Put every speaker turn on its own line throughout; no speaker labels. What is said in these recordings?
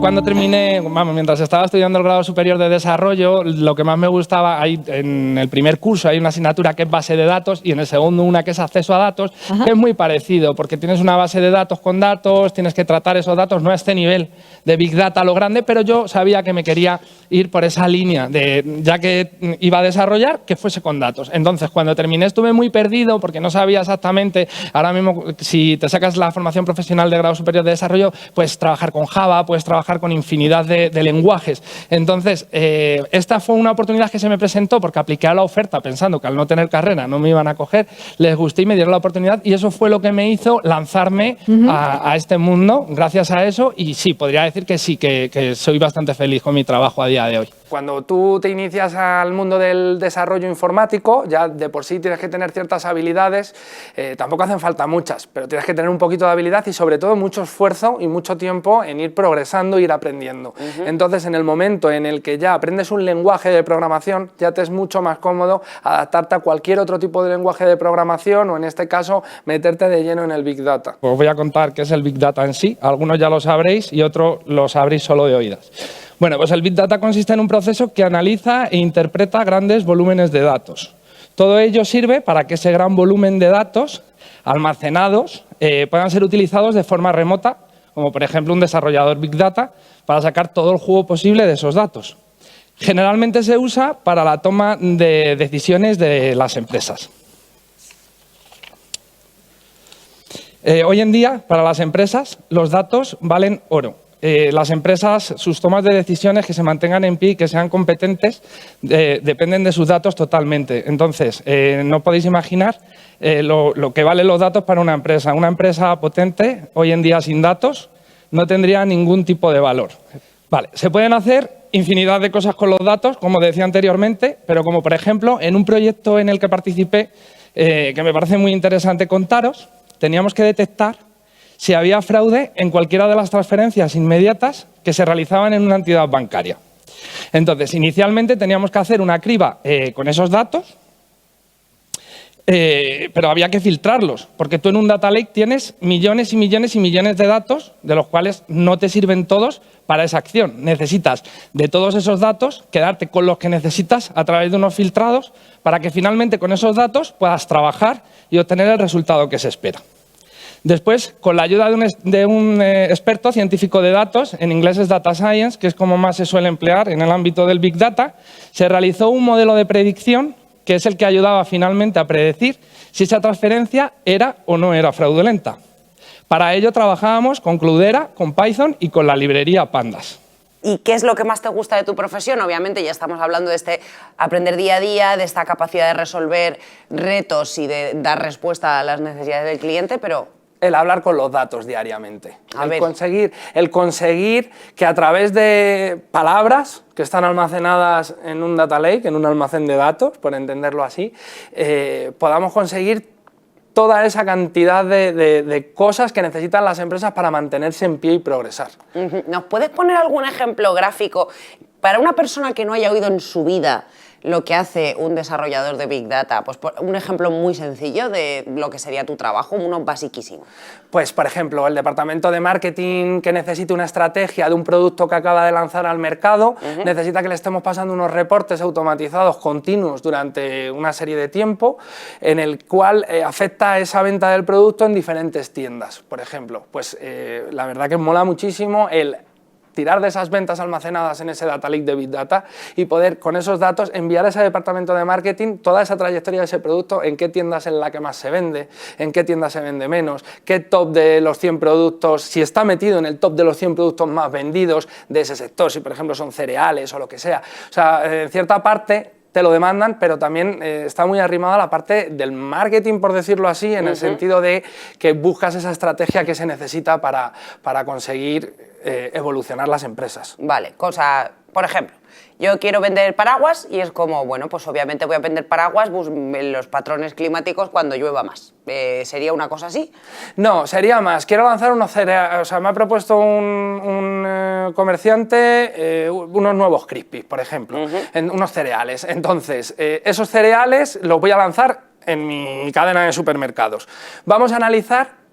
cuando terminé, vamos, mientras estaba estudiando el grado superior de desarrollo, lo que más me gustaba, en el primer curso hay una asignatura que es base de datos y en el segundo una que es acceso a datos, que es muy parecido, porque tienes una base de datos con datos, tienes que tratar esos datos, no a este nivel de Big Data a lo grande, pero yo sabía que me quería ir por esa línea, ya que iba a desarrollar, que fuese con datos. Entonces, cuando terminé estuve muy perdido porque no sabía exactamente, ahora mismo si te sacas la formación profesional de grado superior de desarrollo, puedes trabajar con Java, puedes trabajar con infinidad de lenguajes. Entonces, esta fue una oportunidad que se me presentó porque apliqué a la oferta pensando que al no tener carrera no me iban a coger, les gusté y me dieron la oportunidad y eso fue lo que me hizo lanzarme a este mundo gracias a eso y sí, podría decir que sí, que soy bastante feliz con mi trabajo a día de hoy. Cuando tú te inicias al mundo del desarrollo informático, ya de por sí tienes que tener ciertas habilidades, tampoco hacen falta muchas, pero tienes que tener un poquito de habilidad y sobre todo mucho esfuerzo y mucho tiempo en ir progresando, ir aprendiendo. Entonces, en el momento en el que ya aprendes un lenguaje de programación, ya te es mucho más cómodo adaptarte a cualquier otro tipo de lenguaje de programación o en este caso meterte de lleno en el Big Data. Os voy a contar qué es el Big Data en sí, algunos ya lo sabréis y otros lo sabréis solo de oídas. Bueno, pues el Big Data consiste en un proceso que analiza e interpreta grandes volúmenes de datos. Todo ello sirve para que ese gran volumen de datos almacenados puedan ser utilizados de forma remota, como por ejemplo un desarrollador Big Data, para sacar todo el jugo posible de esos datos. Generalmente se usa para la toma de decisiones de las empresas. Hoy en día, para las empresas, los datos valen oro. Las empresas, sus tomas de decisiones que se mantengan en pie y que sean competentes dependen de sus datos totalmente. Entonces, no podéis imaginar lo que valen los datos para una empresa. Una empresa potente, hoy en día sin datos, no tendría ningún tipo de valor. Vale, se pueden hacer infinidad de cosas con los datos, como decía anteriormente, pero como por ejemplo, en un proyecto en el que participé, que me parece muy interesante contaros, teníamos que detectar si había fraude en cualquiera de las transferencias inmediatas que se realizaban en una entidad bancaria. Entonces, inicialmente teníamos que hacer una criba con esos datos, pero había que filtrarlos, porque tú en un data lake tienes millones y millones y millones de datos, de los cuales no te sirven todos para esa acción. Necesitas de todos esos datos quedarte con los que necesitas a través de unos filtrados para que finalmente con esos datos puedas trabajar y obtener el resultado que se espera. Después, con la ayuda de un experto científico de datos, en inglés es Data Science, que es como más se suele emplear en el ámbito del Big Data, se realizó un modelo de predicción que es el que ayudaba finalmente a predecir si esa transferencia era o no era fraudulenta. Para ello trabajábamos con Cloudera, con Python y con la librería Pandas.
¿Y qué es lo que más te gusta de tu profesión? Obviamente ya estamos hablando de este aprender día a día, de esta capacidad de resolver retos y de dar respuesta a las necesidades del cliente, pero
el hablar con los datos diariamente. El conseguir que a través de palabras que están almacenadas en un data lake, en un almacén de datos, por entenderlo así, podamos conseguir toda esa cantidad de cosas que necesitan las empresas para mantenerse en pie y progresar.
¿Nos puedes poner algún ejemplo gráfico para una persona que no haya oído en su vida lo que hace un desarrollador de Big Data? Pues un ejemplo muy sencillo de lo que sería tu trabajo, uno basiquísimo.
Pues, por ejemplo, el departamento de marketing que necesite una estrategia de un producto que acaba de lanzar al mercado, necesita que le estemos pasando unos reportes automatizados continuos durante una serie de tiempo, en el cual afecta esa venta del producto en diferentes tiendas, por ejemplo. Pues la verdad que mola muchísimo el tirar de esas ventas almacenadas en ese data lake de Big Data y poder con esos datos enviar a ese departamento de marketing toda esa trayectoria de ese producto, en qué tiendas es la que más se vende, en qué tiendas se vende menos, qué top de los 100 productos, si está metido en el top de los 100 productos más vendidos de ese sector, si por ejemplo son cereales o lo que sea. O sea, en cierta parte te lo demandan, pero también está muy arrimada la parte del marketing, por decirlo así, en el sentido de que buscas esa estrategia que se necesita para conseguir evolucionar las empresas.
Vale, por ejemplo, yo quiero vender paraguas y es como, bueno, pues obviamente voy a vender paraguas en los patrones climáticos cuando llueva más. ¿Sería una cosa así?
No, sería más. Quiero lanzar unos cereales, o sea, me ha propuesto un comerciante unos nuevos Crispies, por ejemplo, unos cereales. Entonces, esos cereales los voy a lanzar en mi cadena de supermercados. Vamos a analizar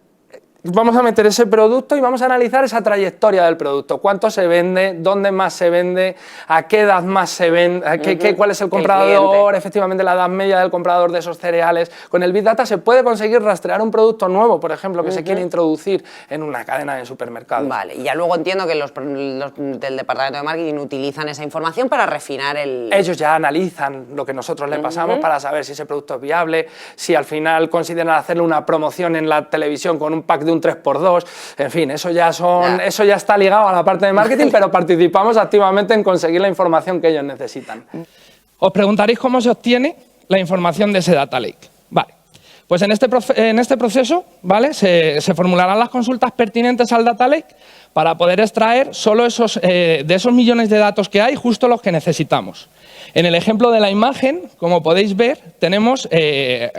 vamos a meter ese producto y vamos a analizar esa trayectoria del producto. ¿Cuánto se vende? ¿Dónde más se vende? ¿A qué edad más se vende? ¿Cuál es el comprador? Efectivamente, la edad media del comprador de esos cereales. Con el Big Data se puede conseguir rastrear un producto nuevo, por ejemplo, que se quiere introducir en una cadena de supermercados.
Vale, y ya luego entiendo que los del departamento de marketing utilizan esa información para refinar el...
Ellos ya analizan lo que nosotros le pasamos para saber si ese producto es viable, si al final consideran hacerle una promoción en la televisión con un pack de un 3x2, en fin, eso ya está ligado a la parte de marketing, pero participamos activamente en conseguir la información que ellos necesitan.
Os preguntaréis cómo se obtiene la información de ese data lake. Vale, pues en este proceso, ¿vale? se formularán las consultas pertinentes al data lake para poder extraer solo de esos millones de datos que hay, justo los que necesitamos. En el ejemplo de la imagen, como podéis ver, tenemos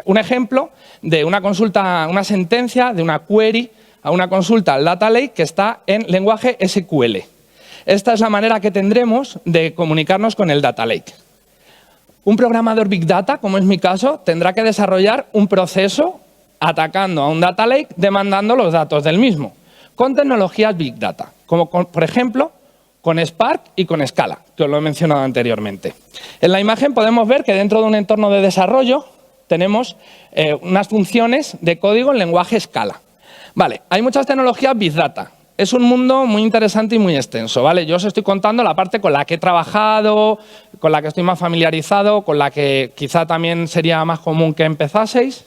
un ejemplo de una consulta, una sentencia de una query a una consulta al data lake que está en lenguaje SQL. Esta es la manera que tendremos de comunicarnos con el data lake. Un programador Big Data, como es mi caso, tendrá que desarrollar un proceso atacando a un data lake demandando los datos del mismo, con tecnologías Big Data, como por ejemplo con Spark y con Scala, que os lo he mencionado anteriormente. En la imagen podemos ver que dentro de un entorno de desarrollo tenemos unas funciones de código en lenguaje Scala. Vale, hay muchas tecnologías Big Data. Es un mundo muy interesante y muy extenso, ¿vale? Yo os estoy contando la parte con la que he trabajado, con la que estoy más familiarizado, con la que quizá también sería más común que empezaseis,